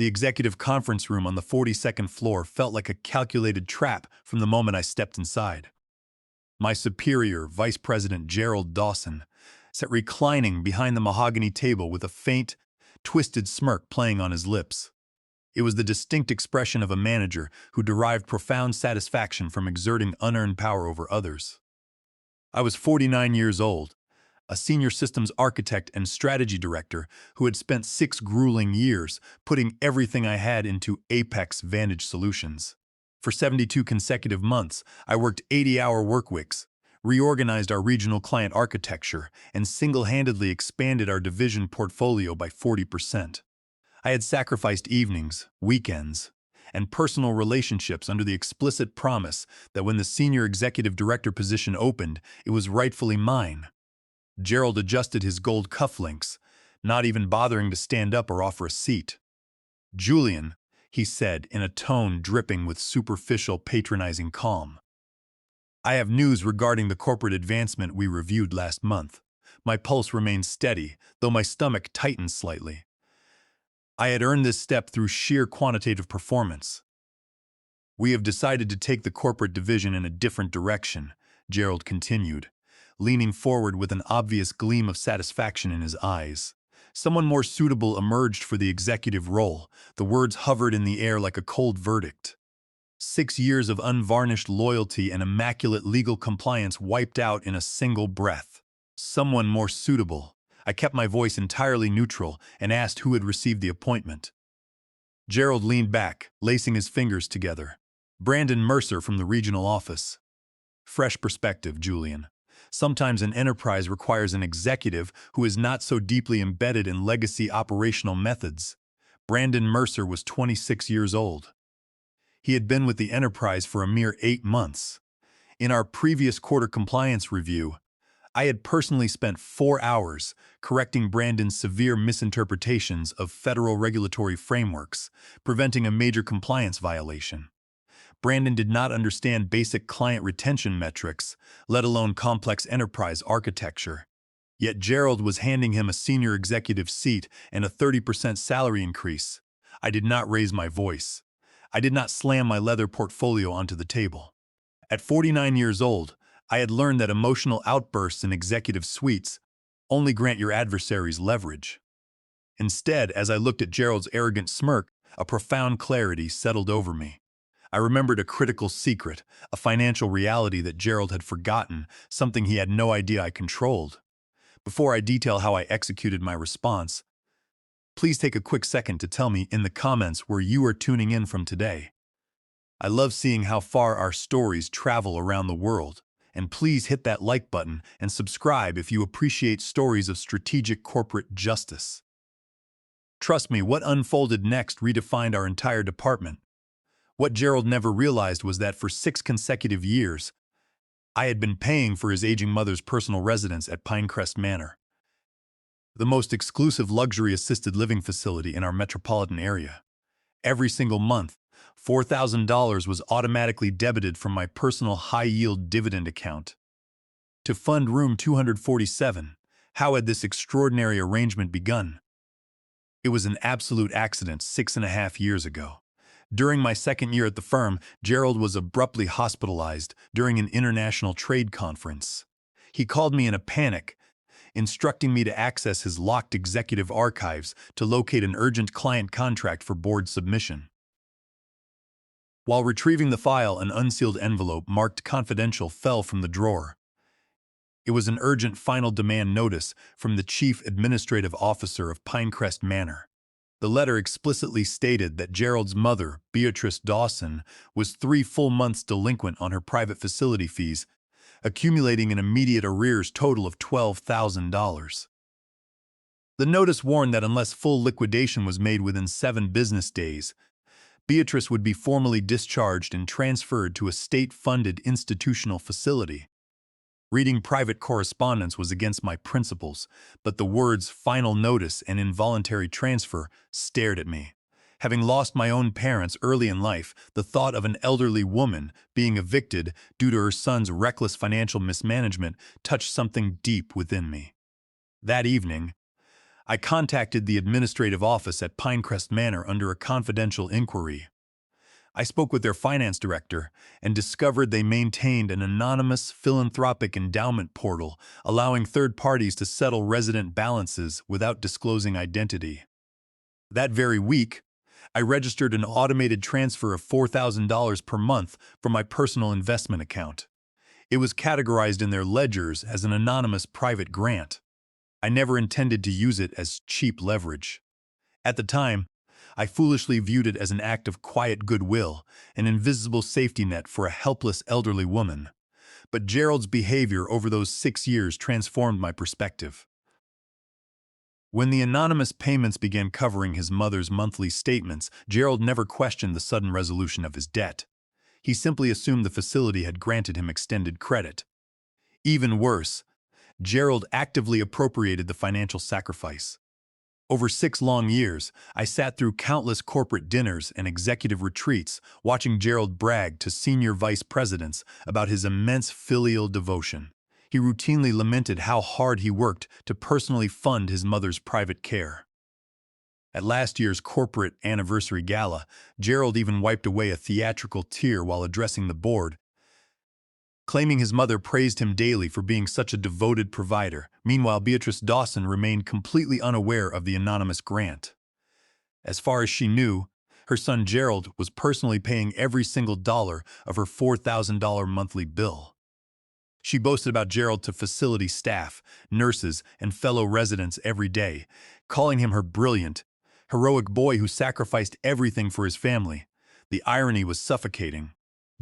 The executive conference room on the 42nd floor felt like a calculated trap from the moment I stepped inside. My superior, Vice President Gerald Dawson, sat reclining behind the mahogany table with a faint, twisted smirk playing on his lips. It was the distinct expression of a manager who derived profound satisfaction from exerting unearned power over others. I was 49 years old, a senior systems architect and strategy director who had spent 6 grueling years putting everything I had into Apex Vantage Solutions. For 72 consecutive months, I worked 80-hour workweeks, reorganized our regional client architecture, and single-handedly expanded our division portfolio by 40%. I had sacrificed evenings, weekends, and personal relationships under the explicit promise that when the senior executive director position opened, it was rightfully mine. Gerald adjusted his gold cufflinks, not even bothering to stand up or offer a seat. "Julian," he said in a tone dripping with superficial, patronizing calm, "I have news regarding the corporate advancement we reviewed last month." My pulse remained steady, though my stomach tightened slightly. I had earned this step through sheer quantitative performance. "We have decided to take the corporate division in a different direction," Gerald continued, leaning forward with an obvious gleam of satisfaction in his eyes. "Someone more suitable emerged for the executive role." The words hovered in the air like a cold verdict. 6 years of unvarnished loyalty and immaculate legal compliance wiped out in a single breath. Someone more suitable. I kept my voice entirely neutral and asked who had received the appointment. Gerald leaned back, lacing his fingers together. "Brandon Mercer from the regional office." "Fresh perspective, Julian. Sometimes an enterprise requires an executive who is not so deeply embedded in legacy operational methods." Brandon Mercer was 26 years old. He had been with the enterprise for a mere 8 months. In our previous quarter compliance review, I had personally spent 4 hours correcting Brandon's severe misinterpretations of federal regulatory frameworks, preventing a major compliance violation. Brandon did not understand basic client retention metrics, let alone complex enterprise architecture. Yet Gerald was handing him a senior executive seat and a 30% salary increase. I did not raise my voice. I did not slam my leather portfolio onto the table. At 49 years old, I had learned that emotional outbursts in executive suites only grant your adversaries leverage. Instead, as I looked at Gerald's arrogant smirk, a profound clarity settled over me. I remembered a critical secret, a financial reality that Gerald had forgotten, something he had no idea I controlled. Before I detail how I executed my response, please take a quick second to tell me in the comments where you are tuning in from today. I love seeing how far our stories travel around the world. And please hit that like button and subscribe if you appreciate stories of strategic corporate justice. Trust me, what unfolded next redefined our entire department. What Gerald never realized was that for 6 consecutive years, I had been paying for his aging mother's personal residence at Pinecrest Manor, the most exclusive luxury assisted living facility in our metropolitan area. Every single month, $4,000 was automatically debited from my personal high-yield dividend account. To fund room 247, how had this extraordinary arrangement begun? It was an absolute accident 6.5 years ago. During my second year at the firm, Gerald was abruptly hospitalized during an international trade conference. He called me in a panic, instructing me to access his locked executive archives to locate an urgent client contract for board submission. While retrieving the file, an unsealed envelope marked confidential fell from the drawer. It was an urgent final demand notice from the Chief Administrative Officer of Pinecrest Manor. The letter explicitly stated that Gerald's mother, Beatrice Dawson, was 3 full months delinquent on her private facility fees, accumulating an immediate arrears total of $12,000. The notice warned that unless full liquidation was made within 7 business days, Beatrice would be formally discharged and transferred to a state-funded institutional facility. Reading private correspondence was against my principles, but the words "final notice" and "involuntary transfer" stared at me. Having lost my own parents early in life, the thought of an elderly woman being evicted due to her son's reckless financial mismanagement touched something deep within me. That evening, I contacted the administrative office at Pinecrest Manor under a confidential inquiry. I spoke with their finance director and discovered they maintained an anonymous philanthropic endowment portal allowing third parties to settle resident balances without disclosing identity. That very week, I registered an automated transfer of $4,000 per month from my personal investment account. It was categorized in their ledgers as an anonymous private grant. I never intended to use it as cheap leverage. At the time, I foolishly viewed it as an act of quiet goodwill, an invisible safety net for a helpless elderly woman. But Gerald's behavior over those 6 years transformed my perspective. When the anonymous payments began covering his mother's monthly statements, Gerald never questioned the sudden resolution of his debt. He simply assumed the facility had granted him extended credit. Even worse, Gerald actively appropriated the financial sacrifice. Over 6 long years, I sat through countless corporate dinners and executive retreats, watching Gerald brag to senior vice presidents about his immense filial devotion. He routinely lamented how hard he worked to personally fund his mother's private care. At last year's corporate anniversary gala, Gerald even wiped away a theatrical tear while addressing the board, claiming his mother praised him daily for being such a devoted provider. Meanwhile, Beatrice Dawson remained completely unaware of the anonymous grant. As far as she knew, her son Gerald was personally paying every single dollar of her $4,000 monthly bill. She boasted about Gerald to facility staff, nurses, and fellow residents every day, calling him her brilliant, heroic boy who sacrificed everything for his family. The irony was suffocating.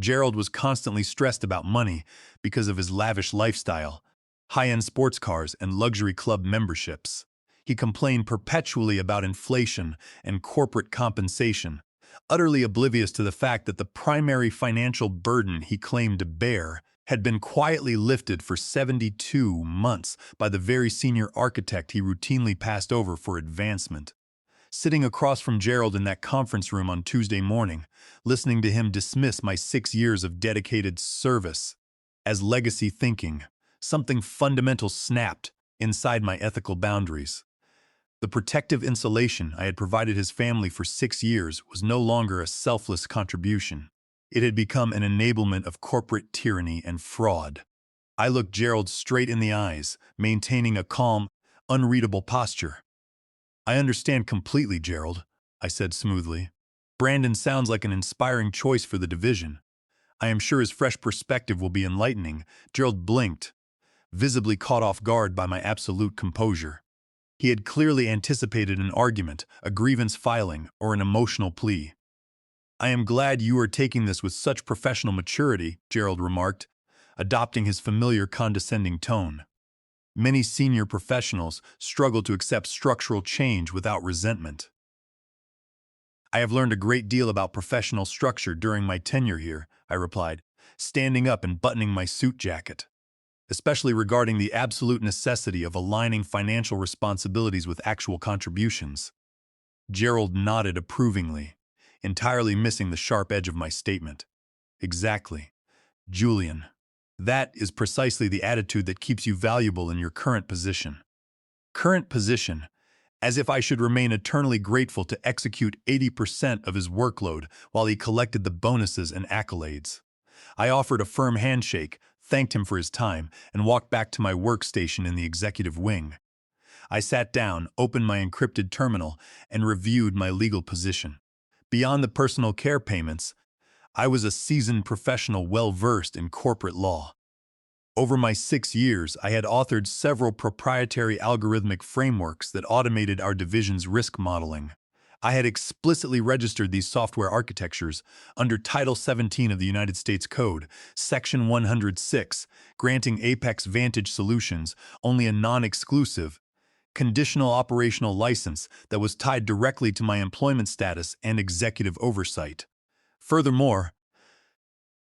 Gerald was constantly stressed about money because of his lavish lifestyle, high-end sports cars, and luxury club memberships. He complained perpetually about inflation and corporate compensation, utterly oblivious to the fact that the primary financial burden he claimed to bear had been quietly lifted for 72 months by the very senior architect he routinely passed over for advancement. Sitting across from Gerald in that conference room on Tuesday morning, listening to him dismiss my 6 years of dedicated service as legacy thinking, something fundamental snapped inside my ethical boundaries. The protective insulation I had provided his family for 6 years was no longer a selfless contribution. It had become an enablement of corporate tyranny and fraud. I looked Gerald straight in the eyes, maintaining a calm, unreadable posture. "I understand completely, Gerald," I said smoothly. "Brandon sounds like an inspiring choice for the division. I am sure his fresh perspective will be enlightening." Gerald blinked, visibly caught off guard by my absolute composure. He had clearly anticipated an argument, a grievance filing, or an emotional plea. "I am glad you are taking this with such professional maturity," Gerald remarked, adopting his familiar condescending tone. Many senior professionals struggle to accept structural change without resentment. "I have learned a great deal about professional structure during my tenure here," I replied, standing up and buttoning my suit jacket, "especially regarding the absolute necessity of aligning financial responsibilities with actual contributions." Gerald nodded approvingly, entirely missing the sharp edge of my statement. "Exactly, Julian. That is precisely the attitude that keeps you valuable in your current position." Current position, as if I should remain eternally grateful to execute 80% of his workload while he collected the bonuses and accolades. I offered a firm handshake, thanked him for his time, and walked back to my workstation in the executive wing. I sat down, opened my encrypted terminal, and reviewed my legal position. Beyond the personal care payments, I was a seasoned professional well-versed in corporate law. Over my 6 years, I had authored several proprietary algorithmic frameworks that automated our division's risk modeling. I had explicitly registered these software architectures under Title 17 of the United States Code, Section 106, granting Apex Vantage Solutions only a non-exclusive, conditional operational license that was tied directly to my employment status and executive oversight. Furthermore,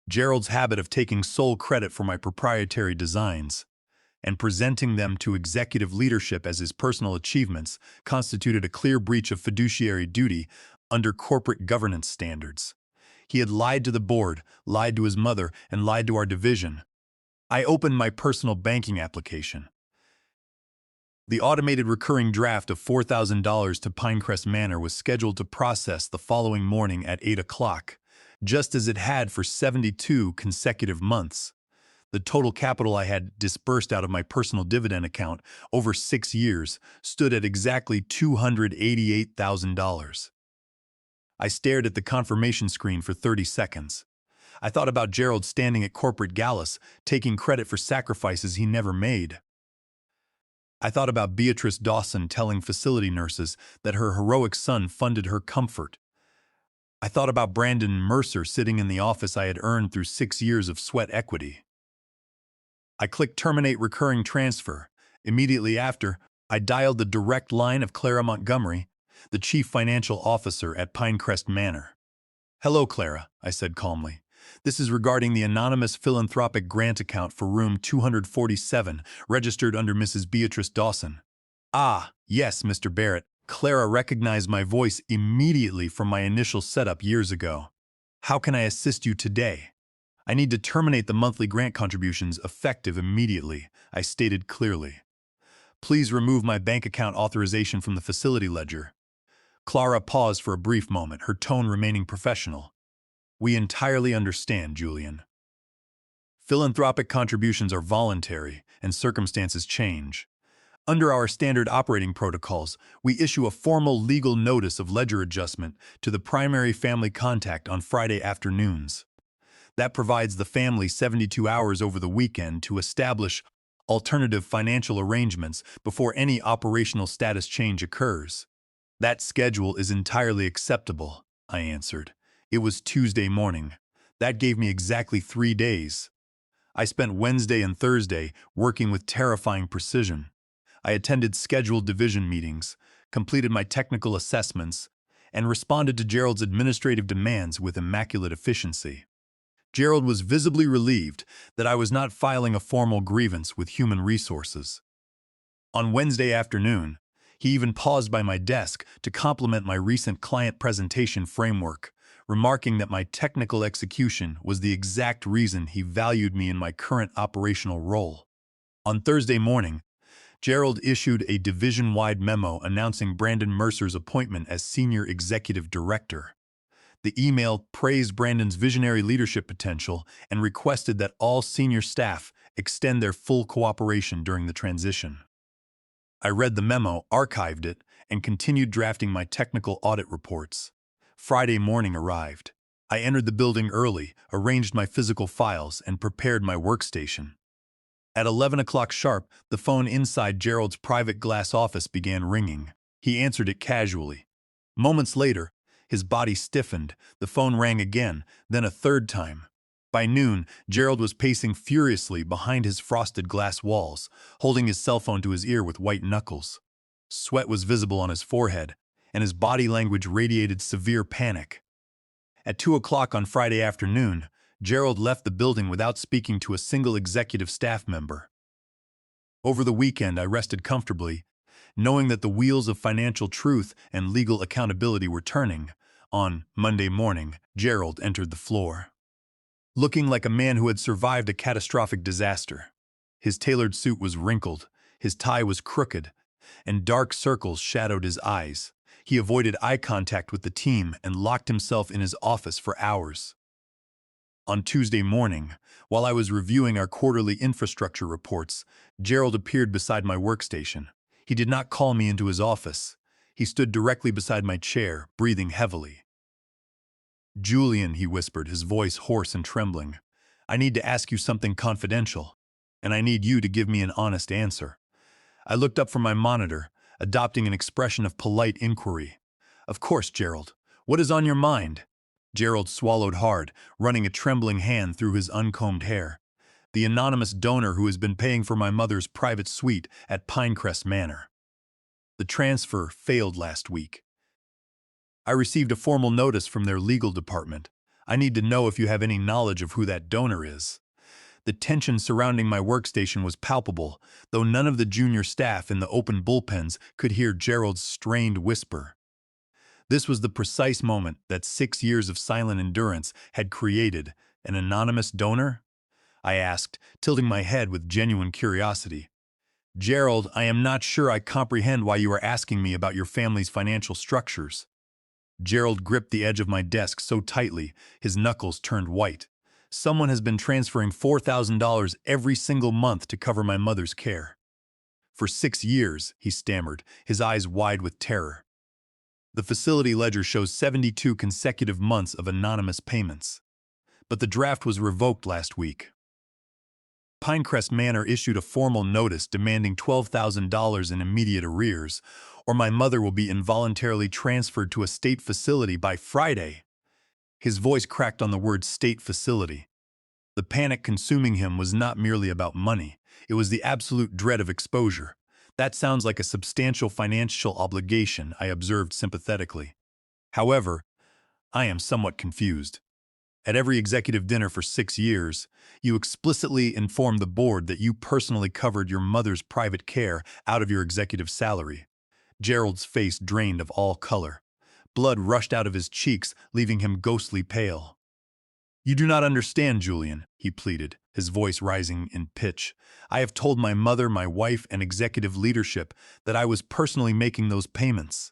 Gerald's habit of taking sole credit for my proprietary designs and presenting them to executive leadership as his personal achievements constituted a clear breach of fiduciary duty under corporate governance standards. He had lied to the board, lied to his mother, and lied to our division. I opened my personal banking application, The automated recurring draft of $4,000 to Pinecrest Manor was scheduled to process the following morning at 8 o'clock, just as it had for 72 consecutive months. The total capital I had disbursed out of my personal dividend account over 6 years stood at exactly $288,000. I stared at the confirmation screen for 30 seconds. I thought about Gerald standing at corporate galas, taking credit for sacrifices he never made. I thought about Beatrice Dawson telling facility nurses that her heroic son funded her comfort. I thought about Brandon Mercer sitting in the office I had earned through 6 years of sweat equity. I clicked Terminate Recurring Transfer. Immediately after, I dialed the direct line of Clara Montgomery, the Chief Financial Officer at Pinecrest Manor. "Hello, Clara," I said calmly. "This is regarding the anonymous philanthropic grant account for room 247, registered under Mrs. Beatrice Dawson." "Ah, yes, Mr. Barrett." Clara recognized my voice immediately from my initial setup years ago. "How can I assist you today?" "I need to terminate the monthly grant contributions effective immediately," I stated clearly. "Please remove my bank account authorization from the facility ledger." Clara paused for a brief moment, her tone remaining professional. "We entirely understand, Julian. Philanthropic contributions are voluntary, and circumstances change. Under our standard operating protocols, we issue a formal legal notice of ledger adjustment to the primary family contact on Friday afternoons. That provides the family 72 hours over the weekend to establish alternative financial arrangements before any operational status change occurs." "That schedule is entirely acceptable," I answered. It was Tuesday morning. That gave me exactly 3 days. I spent Wednesday and Thursday working with terrifying precision. I attended scheduled division meetings, completed my technical assessments, and responded to Gerald's administrative demands with immaculate efficiency. Gerald was visibly relieved that I was not filing a formal grievance with human resources. On Wednesday afternoon, he even paused by my desk to compliment my recent client presentation framework, remarking that my technical execution was the exact reason he valued me in my current operational role. On Thursday morning, Gerald issued a division-wide memo announcing Brandon Mercer's appointment as Senior Executive Director. The email praised Brandon's visionary leadership potential and requested that all senior staff extend their full cooperation during the transition. I read the memo, archived it, and continued drafting my technical audit reports. Friday morning arrived. I entered the building early, arranged my physical files, and prepared my workstation. At 11 o'clock sharp, the phone inside Gerald's private glass office began ringing. He answered it casually. Moments later, his body stiffened. The phone rang again, then a third time. By noon, Gerald was pacing furiously behind his frosted glass walls, holding his cell phone to his ear with white knuckles. Sweat was visible on his forehead, and his body language radiated severe panic. At 2 o'clock on Friday afternoon, Gerald left the building without speaking to a single executive staff member. Over the weekend, I rested comfortably, knowing that the wheels of financial truth and legal accountability were turning. On Monday morning, Gerald entered the floor, looking like a man who had survived a catastrophic disaster. His tailored suit was wrinkled, his tie was crooked, and dark circles shadowed his eyes. He avoided eye contact with the team and locked himself in his office for hours. On Tuesday morning, while I was reviewing our quarterly infrastructure reports, Gerald appeared beside my workstation. He did not call me into his office. He stood directly beside my chair, breathing heavily. "Julian," he whispered, his voice hoarse and trembling, "I need to ask you something confidential, and I need you to give me an honest answer." I looked up from my monitor, adopting an expression of polite inquiry. "Of course, Gerald. What is on your mind?" Gerald swallowed hard, running a trembling hand through his uncombed hair. "The anonymous donor who has been paying for my mother's private suite at Pinecrest Manor. The transfer failed last week. I received a formal notice from their legal department. I need to know if you have any knowledge of who that donor is." The tension surrounding my workstation was palpable, though none of the junior staff in the open bullpens could hear Gerald's strained whisper. This was the precise moment that 6 years of silent endurance had created. "An anonymous donor?" I asked, tilting my head with genuine curiosity. Gerald, I am not sure I comprehend why you are asking me about your family's financial structures. Gerald gripped the edge of my desk so tightly, his knuckles turned white. Someone has been transferring $4,000 every single month to cover my mother's care. For 6 years, he stammered, his eyes wide with terror. The facility ledger shows 72 consecutive months of anonymous payments. But the draft was revoked last week. Pinecrest Manor issued a formal notice demanding $12,000 in immediate arrears, or my mother will be involuntarily transferred to a state facility by Friday. His voice cracked on the word state facility. The panic consuming him was not merely about money, it was the absolute dread of exposure. That sounds like a substantial financial obligation, I observed sympathetically. However, I am somewhat confused. At every executive dinner for 6 years, you explicitly informed the board that you personally covered your mother's private care out of your executive salary. Gerald's face drained of all color. Blood rushed out of his cheeks, leaving him ghostly pale. You do not understand, Julian, he pleaded, his voice rising in pitch. I have told my mother, my wife, and executive leadership that I was personally making those payments.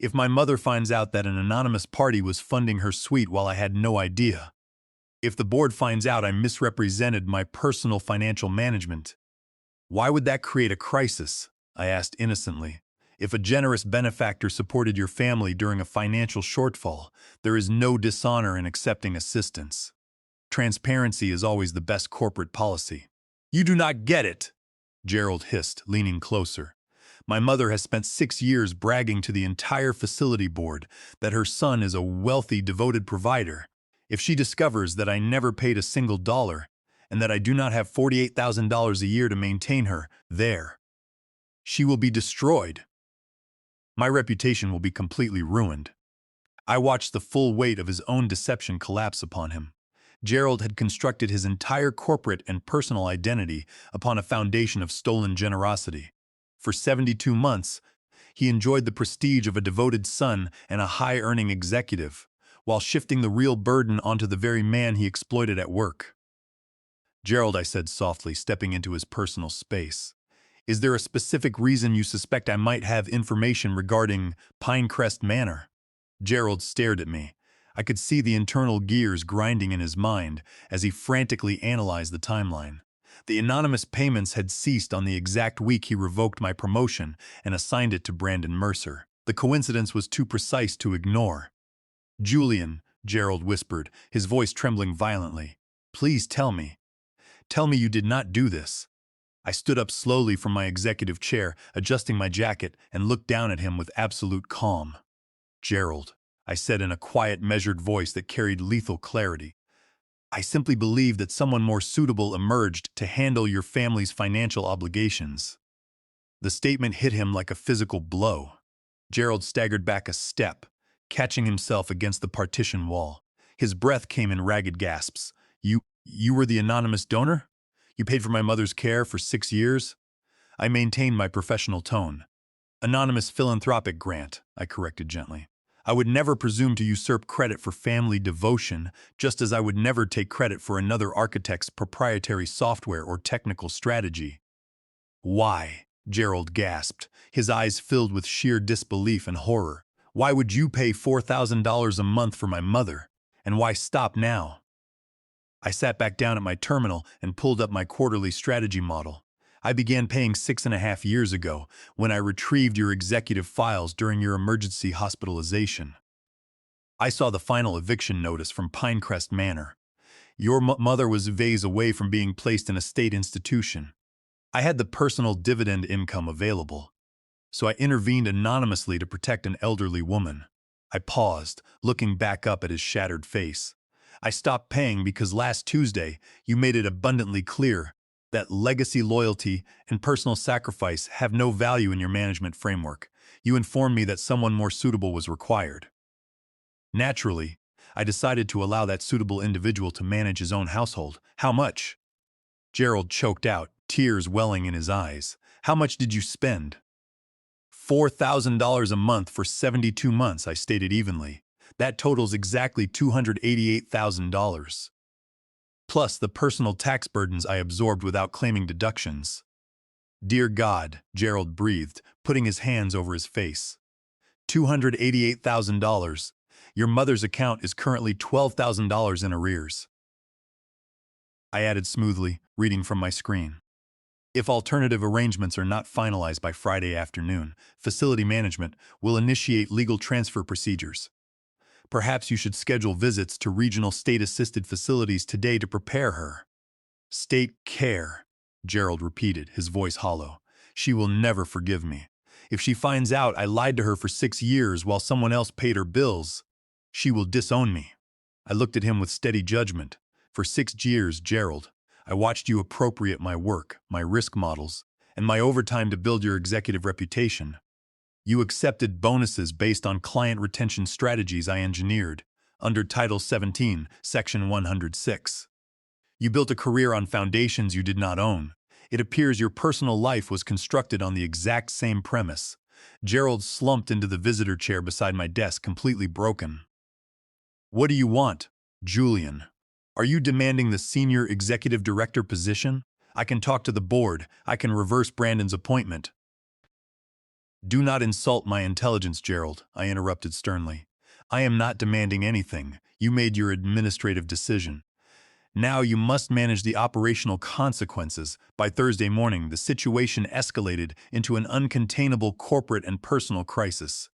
If my mother finds out that an anonymous party was funding her suite while I had no idea, if the board finds out I misrepresented my personal financial management, why would that create a crisis? I asked innocently. If a generous benefactor supported your family during a financial shortfall, there is no dishonor in accepting assistance. Transparency is always the best corporate policy. You do not get it, Gerald hissed, leaning closer. My mother has spent 6 years bragging to the entire facility board that her son is a wealthy, devoted provider. If she discovers that I never paid a single dollar and that I do not have $48,000 a year to maintain her, she will be destroyed. My reputation will be completely ruined. I watched the full weight of his own deception collapse upon him. Gerald had constructed his entire corporate and personal identity upon a foundation of stolen generosity. For 72 months, he enjoyed the prestige of a devoted son and a high-earning executive, while shifting the real burden onto the very man he exploited at work. Gerald, I said softly, stepping into his personal space. Is there a specific reason you suspect I might have information regarding Pinecrest Manor? Gerald stared at me. I could see the internal gears grinding in his mind as he frantically analyzed the timeline. The anonymous payments had ceased on the exact week he revoked my promotion and assigned it to Brandon Mercer. The coincidence was too precise to ignore. Julian, Gerald whispered, his voice trembling violently. Please tell me. Tell me you did not do this. I stood up slowly from my executive chair, adjusting my jacket, and looked down at him with absolute calm. Gerald, I said in a quiet, measured voice that carried lethal clarity, I simply believe that someone more suitable emerged to handle your family's financial obligations. The statement hit him like a physical blow. Gerald staggered back a step, catching himself against the partition wall. His breath came in ragged gasps. You were the anonymous donor? You paid for my mother's care for 6 years? I maintained my professional tone. Anonymous philanthropic grant, I corrected gently. I would never presume to usurp credit for family devotion, just as I would never take credit for another architect's proprietary software or technical strategy. Why? Gerald gasped, his eyes filled with sheer disbelief and horror. Why would you pay $4,000 a month for my mother? And why stop now? I sat back down at my terminal and pulled up my quarterly strategy model. I began paying 6.5 years ago when I retrieved your executive files during your emergency hospitalization. I saw the final eviction notice from Pinecrest Manor. Your mother was days away from being placed in a state institution. I had the personal dividend income available, so I intervened anonymously to protect an elderly woman. I paused, looking back up at his shattered face. I stopped paying because last Tuesday you made it abundantly clear that legacy loyalty and personal sacrifice have no value in your management framework. You informed me that someone more suitable was required. Naturally, I decided to allow that suitable individual to manage his own household. How much? Gerald choked out, tears welling in his eyes. How much did you spend? $4,000 a month for 72 months, I stated evenly. That totals exactly $288,000. Plus the personal tax burdens I absorbed without claiming deductions. Dear God, Gerald breathed, putting his hands over his face. $288,000. Your mother's account is currently $12,000 in arrears. I added smoothly, reading from my screen. If alternative arrangements are not finalized by Friday afternoon, facility management will initiate legal transfer procedures. Perhaps you should schedule visits to regional state-assisted facilities today to prepare her. State care, Gerald repeated, his voice hollow. She will never forgive me. If she finds out I lied to her for 6 years while someone else paid her bills, she will disown me. I looked at him with steady judgment. For 6 years, Gerald, I watched you appropriate my work, my risk models, and my overtime to build your executive reputation. You accepted bonuses based on client retention strategies I engineered, under Title 17, Section 106. You built a career on foundations you did not own. It appears your personal life was constructed on the exact same premise. Gerald slumped into the visitor chair beside my desk, completely broken. What do you want, Julian? Are you demanding the senior executive director position? I can talk to the board. I can reverse Brandon's appointment. Do not insult my intelligence, Gerald, I interrupted sternly. I am not demanding anything. You made your administrative decision. Now you must manage the operational consequences. By Thursday morning, the situation escalated into an uncontainable corporate and personal crisis.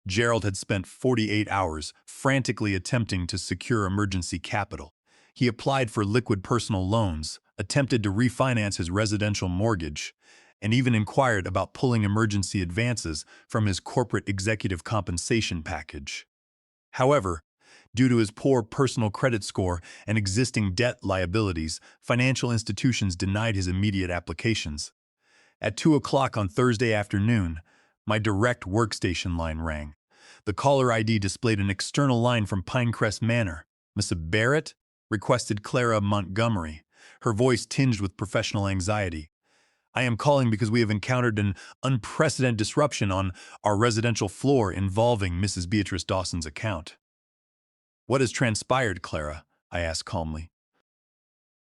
Gerald had spent 48 hours frantically attempting to secure emergency capital. He applied for liquid personal loans, attempted to refinance his residential mortgage, and even inquired about pulling emergency advances from his corporate executive compensation package. However, due to his poor personal credit score and existing debt liabilities, financial institutions denied his immediate applications. At 2 o'clock on Thursday afternoon, my direct workstation line rang. The caller ID displayed an external line from Pinecrest Manor. "Mrs. Barrett?" requested Clara Montgomery, her voice tinged with professional anxiety. "I am calling because we have encountered an unprecedented disruption on our residential floor involving Mrs. Beatrice Dawson's account." "What has transpired, Clara?" I asked calmly.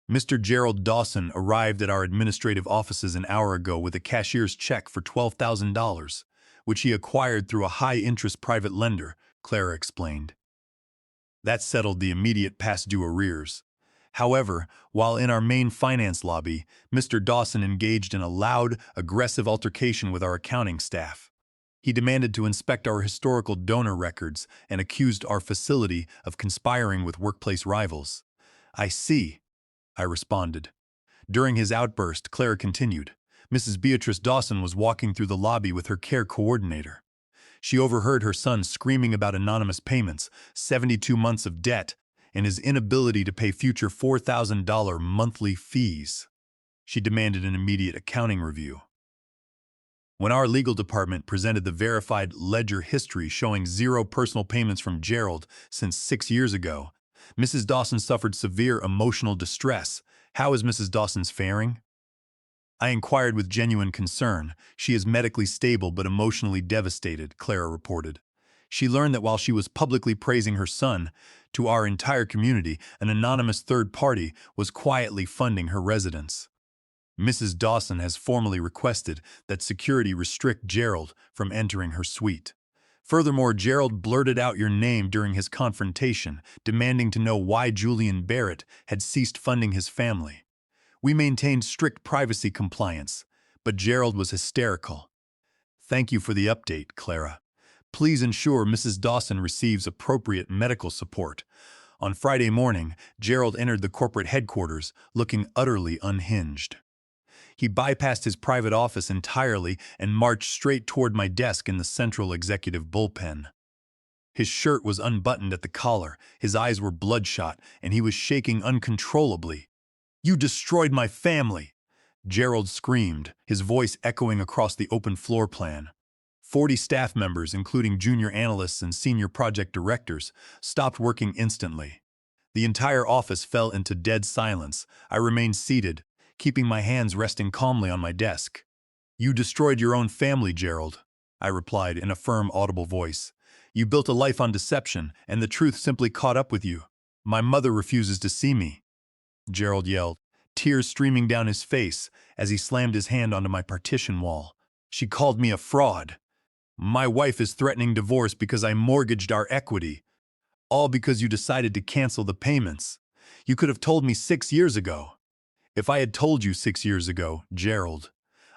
"Mr. Gerald Dawson arrived at our administrative offices an hour ago with a cashier's check for $12,000, which he acquired through a high-interest private lender," Clara explained. That settled the immediate past-due arrears. However, while in our main finance lobby, Mr. Dawson engaged in a loud, aggressive altercation with our accounting staff. He demanded to inspect our historical donor records and accused our facility of conspiring with workplace rivals. "I see," I responded. During his outburst, Clara continued. Mrs. Beatrice Dawson was walking through the lobby with her care coordinator. She overheard her son screaming about anonymous payments, 72 months of debt, and his inability to pay future $4,000 monthly fees. She demanded an immediate accounting review. When our legal department presented the verified ledger history showing 0 personal payments from Gerald since 6 years ago, Mrs. Dawson suffered severe emotional distress. "How is Mrs. Dawson's faring?" I inquired with genuine concern. "She is medically stable but emotionally devastated," Clara reported. She learned that while she was publicly praising her son to our entire community, an anonymous third party was quietly funding her residence. Mrs. Dawson has formally requested that security restrict Gerald from entering her suite. Furthermore, Gerald blurted out your name during his confrontation, demanding to know why Julian Barrett had ceased funding his family. We maintained strict privacy compliance, but Gerald was hysterical. "Thank you for the update, Clara. Please ensure Mrs. Dawson receives appropriate medical support." On Friday morning, Gerald entered the corporate headquarters, looking utterly unhinged. He bypassed his private office entirely and marched straight toward my desk in the central executive bullpen. His shirt was unbuttoned at the collar, his eyes were bloodshot, and he was shaking uncontrollably. "You destroyed my family!" Gerald screamed, his voice echoing across the open floor plan. 40 staff members, including junior analysts and senior project directors, stopped working instantly. The entire office fell into dead silence. I remained seated, keeping my hands resting calmly on my desk. "You destroyed your own family, Gerald," I replied in a firm, audible voice. "You built a life on deception, and the truth simply caught up with you. My mother refuses to see me," Gerald yelled. tears streaming down his face as he slammed his hand onto my partition wall. She called me a fraud. My wife is threatening divorce because I mortgaged our equity. All because you decided to cancel the payments. You could have told me 6 years ago. If I had told you 6 years ago, Gerald,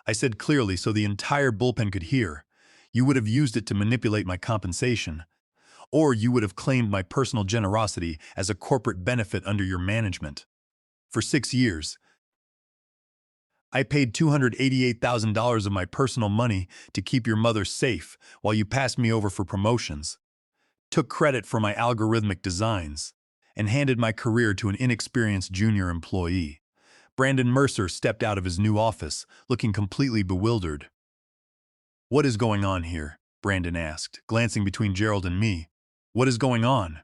I said clearly so the entire bullpen could hear, you would have used it to manipulate my compensation. Or you would have claimed my personal generosity as a corporate benefit under your management. For 6 years, I paid $288,000 of my personal money to keep your mother safe while you passed me over for promotions, took credit for my algorithmic designs, and handed my career to an inexperienced junior employee. Brandon Mercer stepped out of his new office, looking completely bewildered. "What is going on here?" Brandon asked, glancing between Gerald and me. "What is going on?"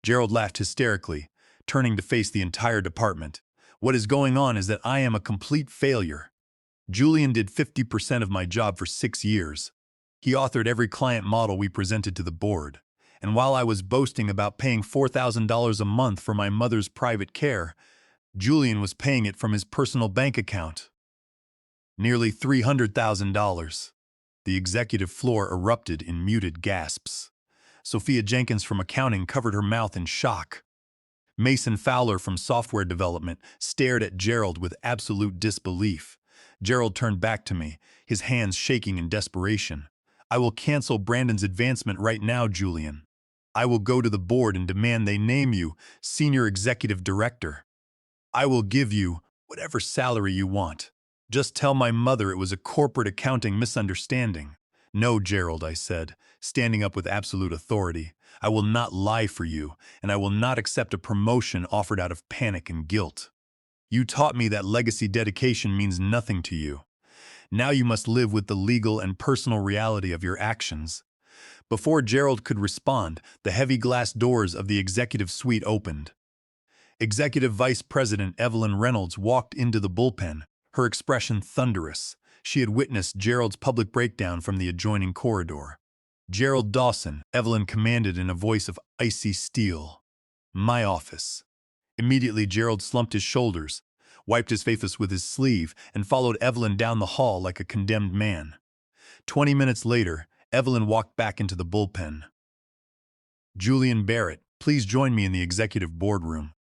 Gerald laughed hysterically, turning to face the entire department. "What is going on is that I am a complete failure. Julian did 50% of my job for 6 years. He authored every client model we presented to the board. And while I was boasting about paying $4,000 a month for my mother's private care, Julian was paying it from his personal bank account. Nearly $300,000. The executive floor erupted in muted gasps. Sophia Jenkins from accounting covered her mouth in shock. Mason Fowler from software development stared at Gerald with absolute disbelief. Gerald turned back to me, his hands shaking in desperation. "I will cancel Brandon's advancement right now, Julian. I will go to the board and demand they name you Senior Executive Director. I will give you whatever salary you want. Just tell my mother it was a corporate accounting misunderstanding." "No, Gerald," I said, standing up with absolute authority. "I will not lie for you, and I will not accept a promotion offered out of panic and guilt. You taught me that legacy dedication means nothing to you. Now you must live with the legal and personal reality of your actions." Before Gerald could respond, the heavy glass doors of the executive suite opened. Executive Vice President Evelyn Reynolds walked into the bullpen, her expression thunderous. She had witnessed Gerald's public breakdown from the adjoining corridor. "Gerald Dawson," Evelyn commanded in a voice of icy steel. "My office." Immediately Gerald slumped his shoulders, wiped his face with his sleeve, and followed Evelyn down the hall like a condemned man. 20 minutes later, Evelyn walked back into the bullpen. "Julian Barrett, please join me in the executive boardroom."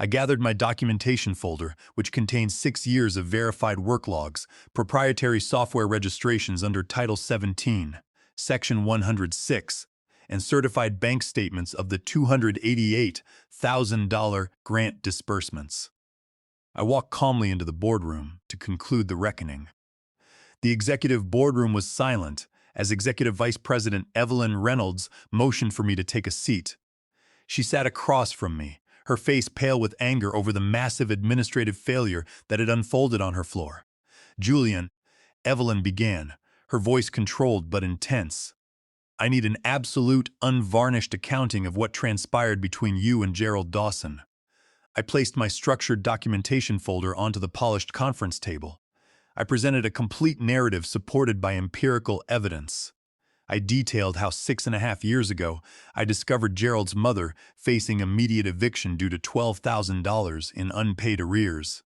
I gathered my documentation folder, which contains 6 years of verified work logs, proprietary software registrations under Title 17, Section 106, and certified bank statements of the $288,000 grant disbursements. I walked calmly into the boardroom to conclude the reckoning. The executive boardroom was silent as Executive Vice President Evelyn Reynolds motioned for me to take a seat. She sat across from me, her face pale with anger over the massive administrative failure that had unfolded on her floor. "Julian," Evelyn began, her voice controlled but intense, "I need an absolute, unvarnished accounting of what transpired between you and Gerald Dawson." I placed my structured documentation folder onto the polished conference table. I presented a complete narrative supported by empirical evidence. I detailed how 6.5 years ago, I discovered Gerald's mother facing immediate eviction due to $12,000 in unpaid arrears.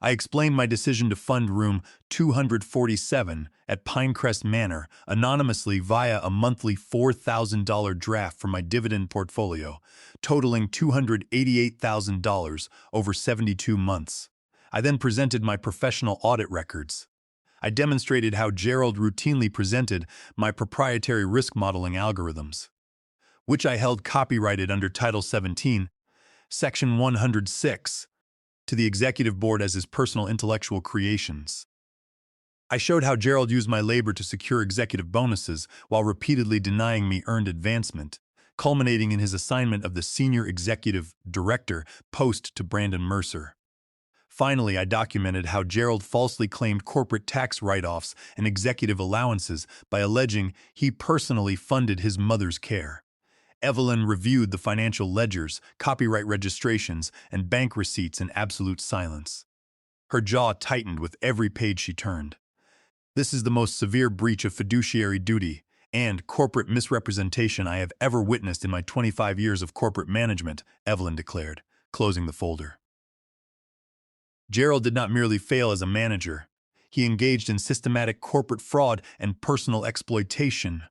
I explained my decision to fund room 247 at Pinecrest Manor anonymously via a monthly $4,000 draft from my dividend portfolio, totaling $288,000 over 72 months. I then presented my professional audit records. I demonstrated how Gerald routinely presented my proprietary risk modeling algorithms, which I held copyrighted under Title 17, Section 106, to the executive board as his personal intellectual creations. I showed how Gerald used my labor to secure executive bonuses while repeatedly denying me earned advancement, culminating in his assignment of the Senior Executive Director post to Brandon Mercer. Finally, I documented how Gerald falsely claimed corporate tax write-offs and executive allowances by alleging he personally funded his mother's care. Evelyn reviewed the financial ledgers, copyright registrations, and bank receipts in absolute silence. Her jaw tightened with every page she turned. "This is the most severe breach of fiduciary duty and corporate misrepresentation I have ever witnessed in my 25 years of corporate management," Evelyn declared, closing the folder. Gerald did not merely fail as a manager. He engaged in systematic corporate fraud and personal exploitation.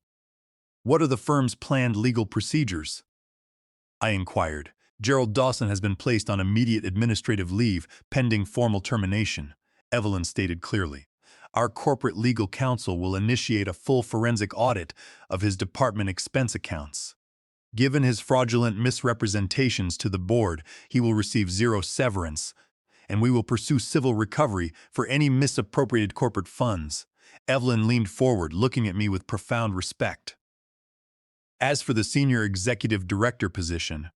What are the firm's planned legal procedures? I inquired. Gerald Dawson has been placed on immediate administrative leave pending formal termination, Evelyn stated clearly. Our corporate legal counsel will initiate a full forensic audit of his department expense accounts. Given his fraudulent misrepresentations to the board, he will receive zero severance, and we will pursue civil recovery for any misappropriated corporate funds. Evelyn leaned forward, looking at me with profound respect. As for the senior executive director position,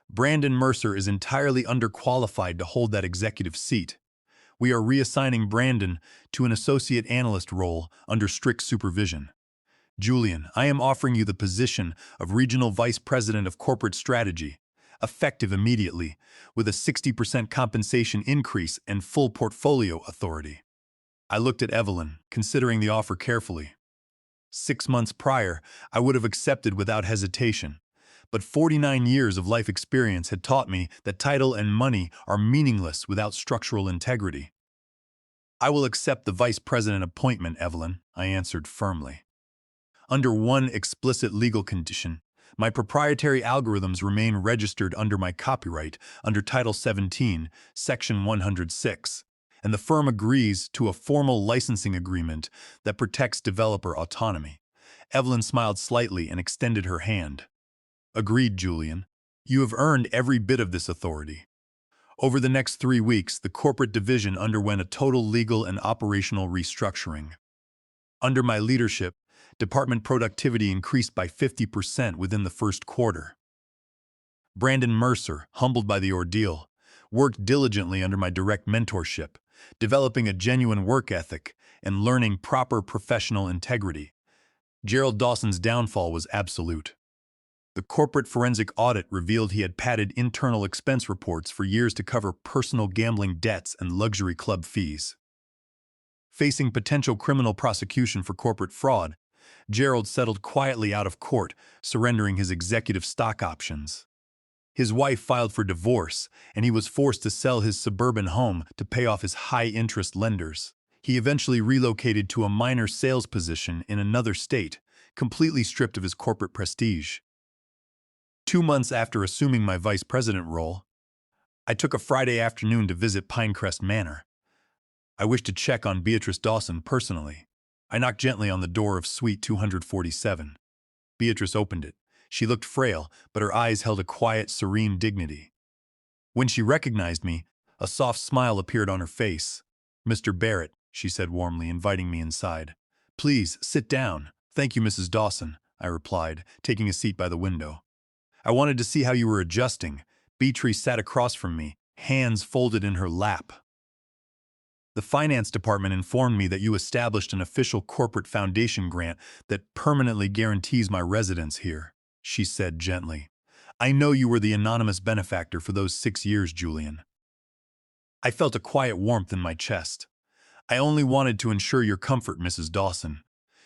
Brandon Mercer is entirely underqualified to hold that executive seat. We are reassigning Brandon to an associate analyst role under strict supervision. Julian, I am offering you the position of Regional Vice President of Corporate Strategy, effective immediately, with a 60% compensation increase and full portfolio authority. I looked at Evelyn, considering the offer carefully. 6 months prior, I would have accepted without hesitation. But 49 years of life experience had taught me that title and money are meaningless without structural integrity. I will accept the vice president appointment, Evelyn, I answered firmly. Under one explicit legal condition, my proprietary algorithms remain registered under my copyright under Title 17, Section 106, and the firm agrees to a formal licensing agreement that protects developer autonomy. Evelyn smiled slightly and extended her hand. Agreed, Julian. You have earned every bit of this authority. Over the next 3 weeks, the corporate division underwent a total legal and operational restructuring. Under my leadership, department productivity increased by 50% within the first quarter. Brandon Mercer, humbled by the ordeal, worked diligently under my direct mentorship, developing a genuine work ethic and learning proper professional integrity. Gerald Dawson's downfall was absolute. The corporate forensic audit revealed he had padded internal expense reports for years to cover personal gambling debts and luxury club fees. Facing potential criminal prosecution for corporate fraud, Gerald settled quietly out of court, surrendering his executive stock options. His wife filed for divorce, and he was forced to sell his suburban home to pay off his high-interest lenders. He eventually relocated to a minor sales position in another state, completely stripped of his corporate prestige. 2 months after assuming my vice president role, I took a Friday afternoon to visit Pinecrest Manor. I wished to check on Beatrice Dawson personally. I knocked gently on the door of Suite 247. Beatrice opened it. She looked frail, but her eyes held a quiet, serene dignity. When she recognized me, a soft smile appeared on her face. "Mr. Barrett," she said warmly, inviting me inside. "Please, sit down." "Thank you, Mrs. Dawson," I replied, taking a seat by the window. "I wanted to see how you were adjusting." Beatrice sat across from me, hands folded in her lap. "The finance department informed me that you established an official corporate foundation grant that permanently guarantees my residence here," she said gently. "I know you were the anonymous benefactor for those 6 years, Julian." I felt a quiet warmth in my chest. "I only wanted to ensure your comfort, Mrs. Dawson."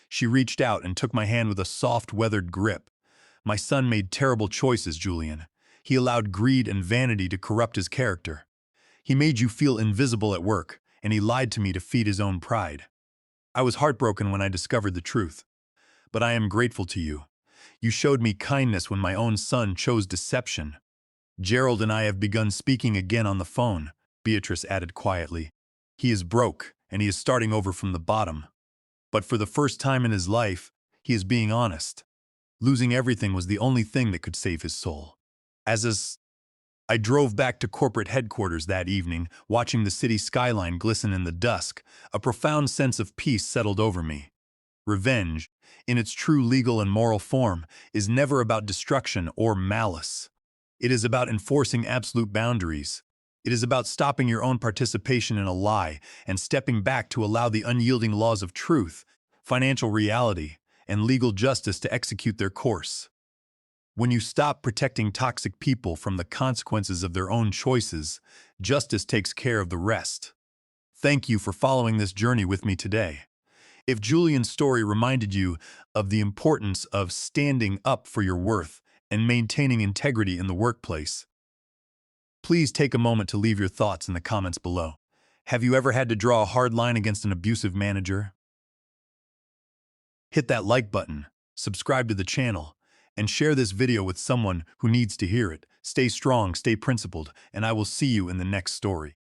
She reached out and took my hand with a soft, weathered grip. "My son made terrible choices, Julian. He allowed greed and vanity to corrupt his character. He made you feel invisible at work, and he lied to me to feed his own pride. I was heartbroken when I discovered the truth. But I am grateful to you. You showed me kindness when my own son chose deception." "Gerald and I have begun speaking again on the phone," Beatrice added quietly. "He is broke, and he is starting over from the bottom. But for the first time in his life, he is being honest. Losing everything was the only thing that could save his soul." I drove back to corporate headquarters that evening, watching the city skyline glisten in the dusk. A profound sense of peace settled over me. Revenge, in its true legal and moral form, is never about destruction or malice. It is about enforcing absolute boundaries. It is about stopping your own participation in a lie and stepping back to allow the unyielding laws of truth, financial reality, and legal justice to execute their course. When you stop protecting toxic people from the consequences of their own choices, justice takes care of the rest. Thank you for following this journey with me today. If Julian's story reminded you of the importance of standing up for your worth and maintaining integrity in the workplace, please take a moment to leave your thoughts in the comments below. Have you ever had to draw a hard line against an abusive manager? Hit that like button, subscribe to the channel, and share this video with someone who needs to hear it. Stay strong, stay principled, and I will see you in the next story.